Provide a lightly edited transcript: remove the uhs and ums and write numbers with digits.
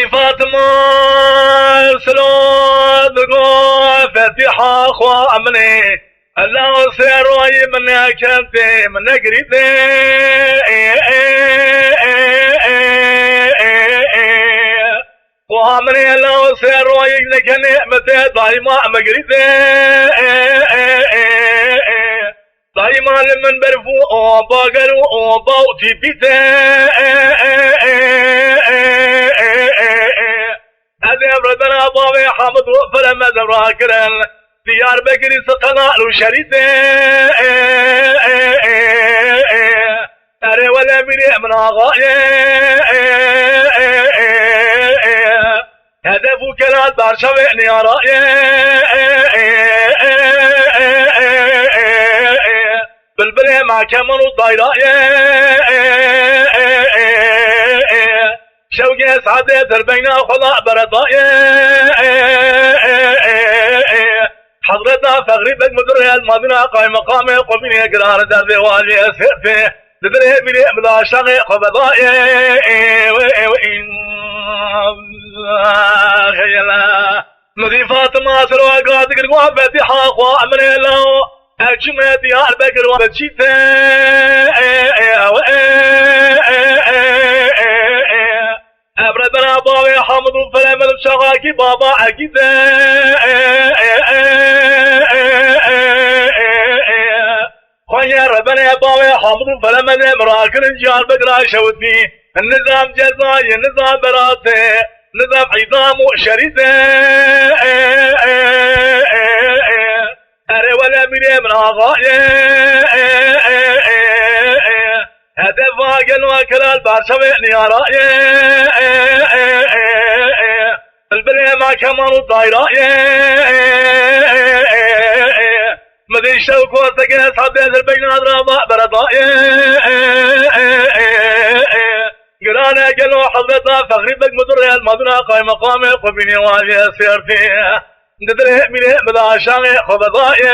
فاطمة سلام فاتحة أخوة أمني الله سيروي من كنتي من قريتي وامني الله سيروي نكني متى دايما مقريتي دايما لمن برفو باقرو باوتي بيتي هذا بردنا بابي حمد فلما دراكرن ديار بكري سقنال وشريته أري ولا مني من آغاية هدفو كلال بارشويني آرائي بلبلي مع كمان الضيرائي شوقي سعادة تربينا خلاء بردائي حضرتنا فغريبك مدرها المدينة قايم مقامي قبيني قرار دربي والي سيرتي لدره بني بلا شغي قبضائي خيلا نظيفات ما سروا قادق الوابة حاقوا أمني لو أجمع ديار بقر وبجيته أبردنا بابي حمد فلما شغاكي بابا عقيده خويا ربنا بابي حمد فلما مراكل الجار بقرا شوتي النظام جزائي النظام براتي نظام عظام وشريته أري ولا مني من آغاية هدف واقل وكلال بارشويني آرائي البلية مع كمان الضيرائي مدين شوك وسقى صحبه البين أضرابا بردائي قرانا قلوا حضرتنا فغريبك مدرها المدنة قايم مقامي قبيني واجه سيرتي ندره مني بلا شاغي خبضائي